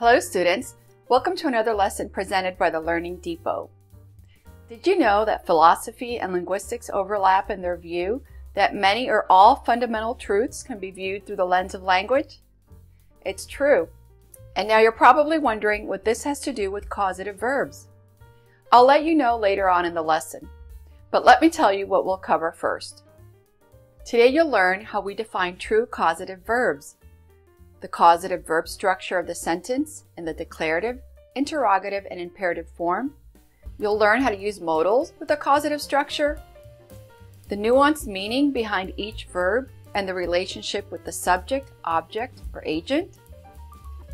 Hello students, welcome to another lesson presented by the Learning Depot. Did you know that philosophy and linguistics overlap in their view that many or all fundamental truths can be viewed through the lens of language? It's true. And now you're probably wondering what this has to do with causative verbs. I'll let you know later on in the lesson, but let me tell you what we'll cover first. Today you'll learn how we define true causative verbs, the causative verb structure of the sentence in the declarative, interrogative, and imperative form. You'll learn how to use modals with a causative structure, the nuanced meaning behind each verb and the relationship with the subject, object, or agent.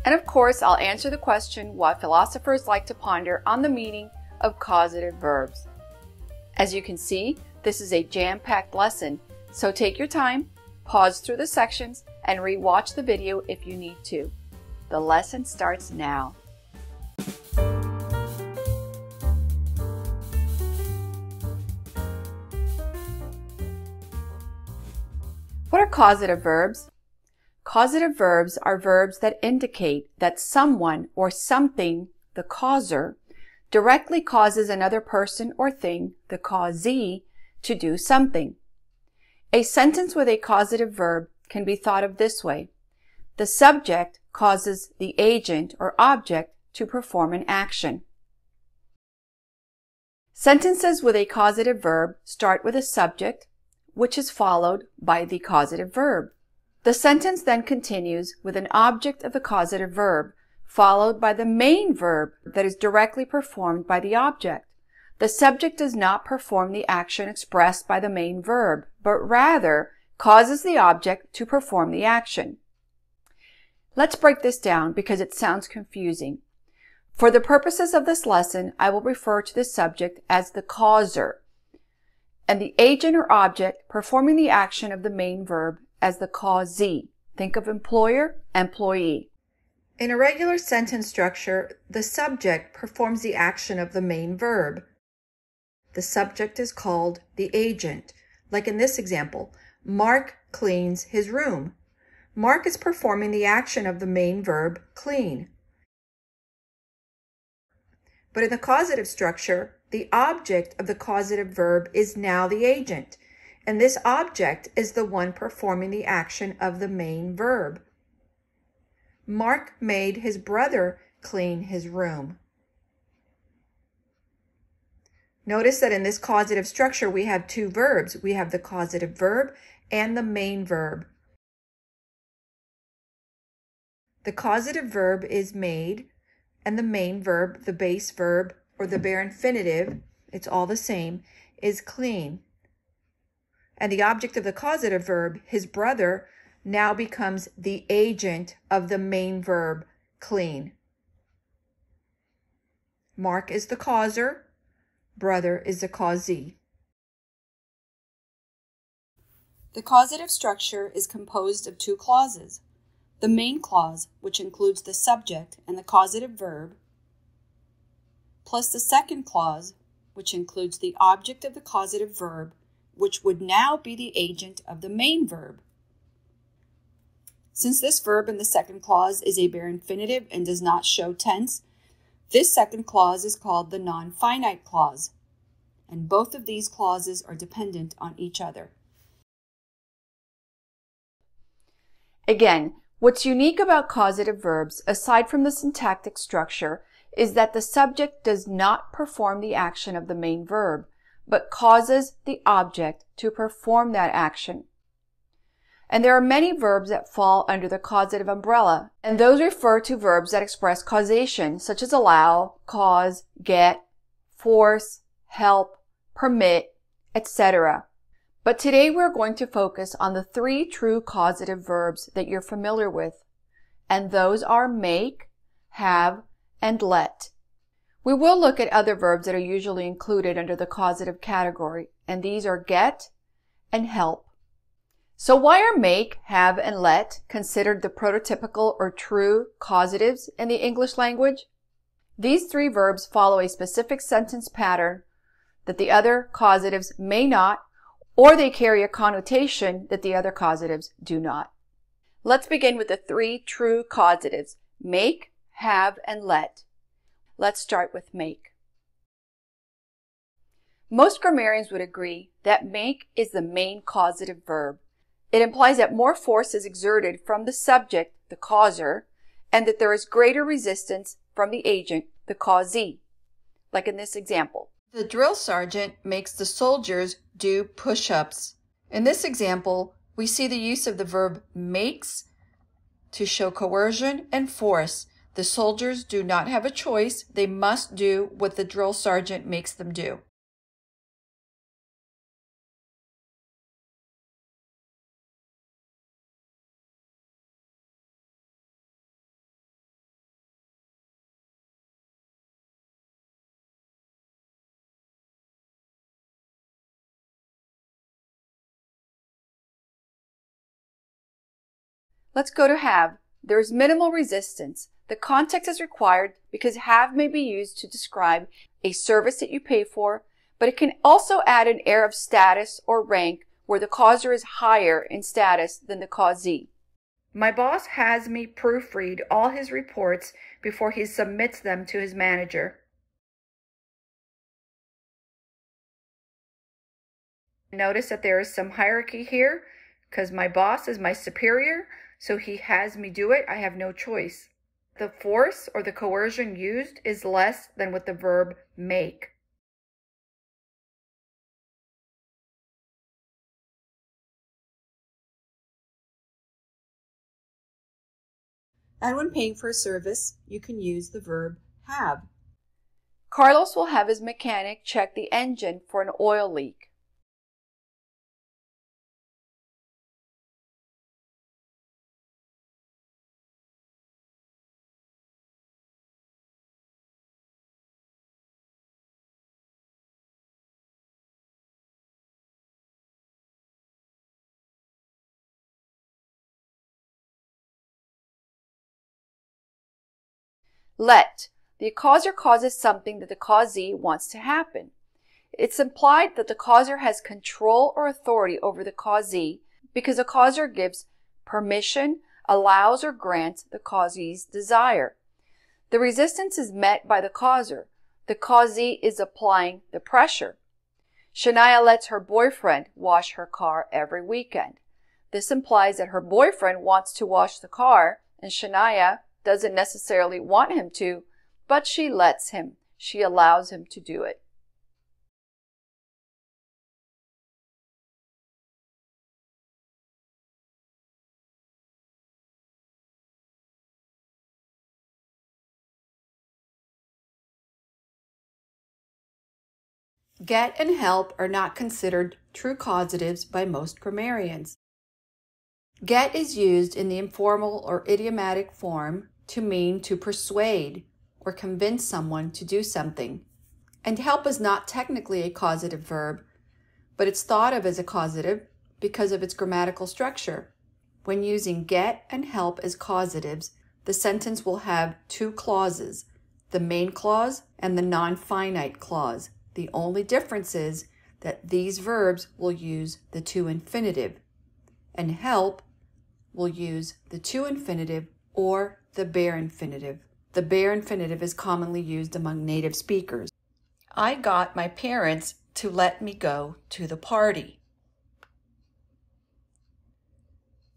And of course, I'll answer the question why philosophers like to ponder on the meaning of causative verbs. As you can see, this is a jam-packed lesson, so take your time, pause through the sections, and re-watch the video if you need to. The lesson starts now. What are causative verbs? Causative verbs are verbs that indicate that someone or something, the causer, directly causes another person or thing, the causee, to do something. A sentence with a causative verb can be thought of this way. The subject causes the agent or object to perform an action. Sentences with a causative verb start with a subject, which is followed by the causative verb. The sentence then continues with an object of the causative verb, followed by the main verb that is directly performed by the object. The subject does not perform the action expressed by the main verb, but rather causes the object to perform the action. Let's break this down because it sounds confusing. For the purposes of this lesson, I will refer to the subject as the causer, and the agent or object performing the action of the main verb as the causee. Think of employer, employee. In a regular sentence structure, the subject performs the action of the main verb. The subject is called the agent. Like in this example, Mark cleans his room. Mark is performing the action of the main verb, clean. But in the causative structure, the object of the causative verb is now the agent, and this object is the one performing the action of the main verb. Mark made his brother clean his room. Notice that in this causative structure we have two verbs. We have the causative verb and the main verb. The causative verb is made, and the main verb, the base verb, or the bare infinitive, it's all the same, is clean. And the object of the causative verb, his brother, now becomes the agent of the main verb, clean. Mark is the causer, brother is the causee. The causative structure is composed of two clauses. The main clause, which includes the subject and the causative verb, plus the second clause, which includes the object of the causative verb, which would now be the agent of the main verb. Since this verb in the second clause is a bare infinitive and does not show tense, this second clause is called the non-finite clause, and both of these clauses are dependent on each other. Again, what's unique about causative verbs, aside from the syntactic structure, is that the subject does not perform the action of the main verb, but causes the object to perform that action. And there are many verbs that fall under the causative umbrella, and those refer to verbs that express causation, such as allow, cause, get, force, help, permit, etc. But today we're going to focus on the three true causative verbs that you're familiar with, and those are make, have, and let. We will look at other verbs that are usually included under the causative category, and these are get and help. So why are make, have, and let considered the prototypical or true causatives in the English language? These three verbs follow a specific sentence pattern that the other causatives may not, or they carry a connotation that the other causatives do not. Let's begin with the three true causatives, make, have, and let. Let's start with make. Most grammarians would agree that make is the main causative verb. It implies that more force is exerted from the subject, the causer, and that there is greater resistance from the agent, the causee. Like in this example. The drill sergeant makes the soldiers do push-ups. In this example, we see the use of the verb makes to show coercion and force. The soldiers do not have a choice. They must do what the drill sergeant makes them do. Let's go to have. There is minimal resistance. The context is required because have may be used to describe a service that you pay for, but it can also add an air of status or rank where the causer is higher in status than the causee. My boss has me proofread all his reports before he submits them to his manager. Notice that there is some hierarchy here because my boss is my superior. So he has me do it. I have no choice. The force or the coercion used is less than with the verb make. And when paying for a service, you can use the verb have. Carlos will have his mechanic check the engine for an oil leak. Let. The causer causes something that the causee wants to happen. It's implied that the causer has control or authority over the causee because the causer gives permission, allows, or grants the causee's desire. The resistance is met by the causer. The causee is applying the pressure. Shania lets her boyfriend wash her car every weekend. This implies that her boyfriend wants to wash the car, and Shania doesn't necessarily want him to, but she lets him. She allows him to do it. Get and help are not considered true causatives by most grammarians. Get is used in the informal or idiomatic form to mean to persuade or convince someone to do something. And help is not technically a causative verb, but it's thought of as a causative because of its grammatical structure. When using get and help as causatives, the sentence will have two clauses, the main clause and the non-finite clause. The only difference is that these verbs will use the to infinitive, and help will use the to infinitive or the bare infinitive. The bare infinitive is commonly used among native speakers. I got my parents to let me go to the party.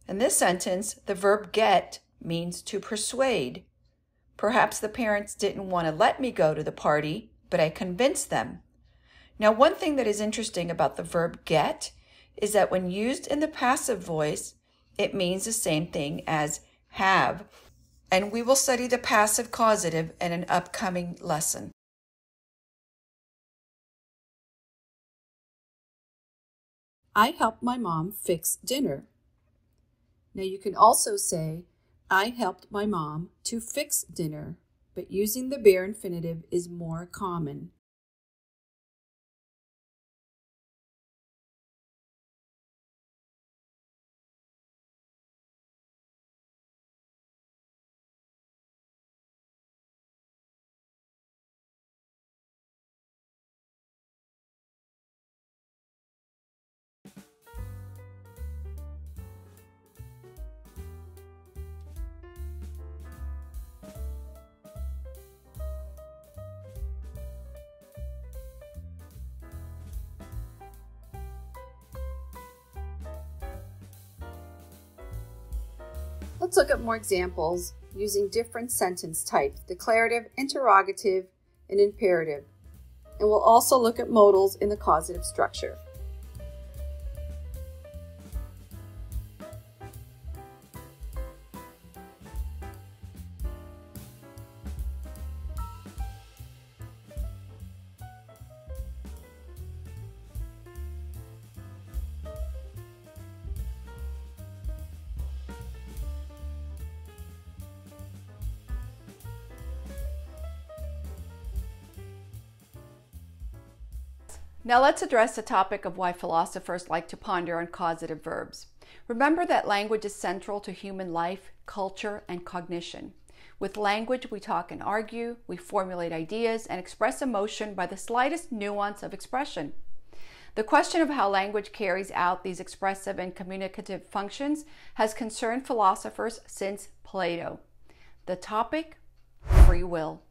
In this sentence, the verb get means to persuade. Perhaps the parents didn't want to let me go to the party, but I convinced them. Now, one thing that is interesting about the verb get is that when used in the passive voice, it means the same thing as have, and we will study the passive causative in an upcoming lesson. I helped my mom fix dinner. Now you can also say, I helped my mom to fix dinner, but using the bare infinitive is more common. Let's look at more examples using different sentence types: declarative, interrogative, and imperative. And we'll also look at modals in the causative structure. Now let's address the topic of why philosophers like to ponder on causative verbs. Remember that language is central to human life, culture, and cognition. With language, we talk and argue, we formulate ideas, and express emotion by the slightest nuance of expression. The question of how language carries out these expressive and communicative functions has concerned philosophers since Plato. The topic: free will.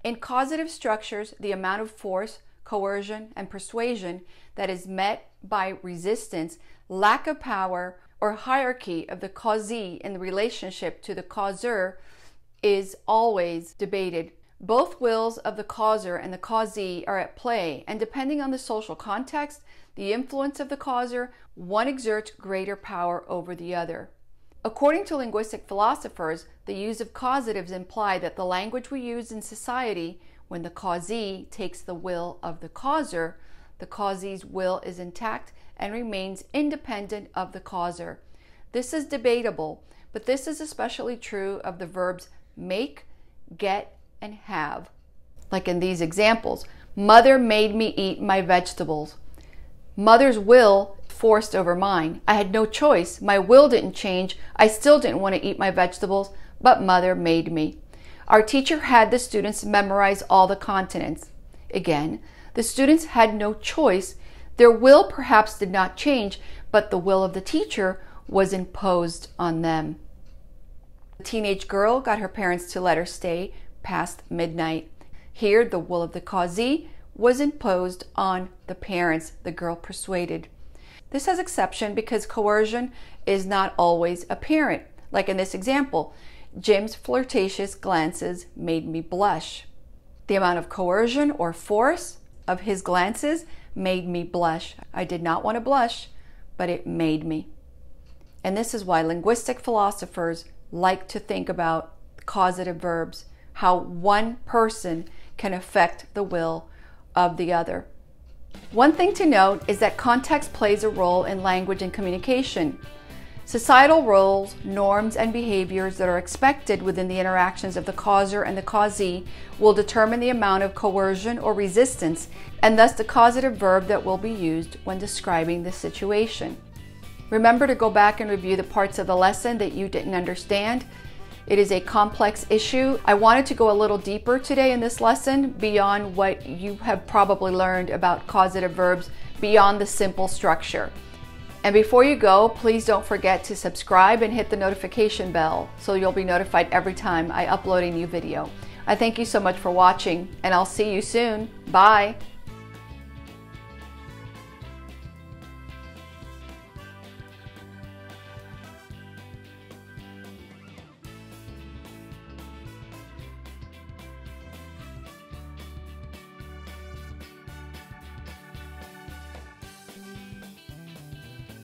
In causative structures, the amount of force, coercion, and persuasion that is met by resistance, lack of power, or hierarchy of the causee in the relationship to the causer is always debated. Both wills of the causer and the causee are at play, and depending on the social context, the influence of the causer, one exerts greater power over the other. According to linguistic philosophers, the use of causatives imply that the language we use in society, when the causee takes the will of the causer, the causee's will is intact and remains independent of the causer. This is debatable, but this is especially true of the verbs make, get, and have. Like in these examples, mother made me eat my vegetables. Mother's will forced over mine. I had no choice. My will didn't change. I still didn't want to eat my vegetables, but mother made me. Our teacher had the students memorize all the consonants. Again, the students had no choice. Their will perhaps did not change, but the will of the teacher was imposed on them. The teenage girl got her parents to let her stay past midnight. Here, the will of the causee was imposed on the parents, the girl persuaded. This has exception because coercion is not always apparent. Like in this example, Jim's flirtatious glances made me blush. The amount of coercion or force of his glances made me blush. I did not want to blush, but it made me. And this is why linguistic philosophers like to think about causative verbs, how one person can affect the will of the other. One thing to note is that context plays a role in language and communication. Societal roles, norms, and behaviors that are expected within the interactions of the causer and the causee will determine the amount of coercion or resistance, and thus the causative verb that will be used when describing the situation. Remember to go back and review the parts of the lesson that you didn't understand. It is a complex issue. I wanted to go a little deeper today in this lesson beyond what you have probably learned about causative verbs, beyond the simple structure. And before you go, please don't forget to subscribe and hit the notification bell so you'll be notified every time I upload a new video. I thank you so much for watching, and I'll see you soon. Bye.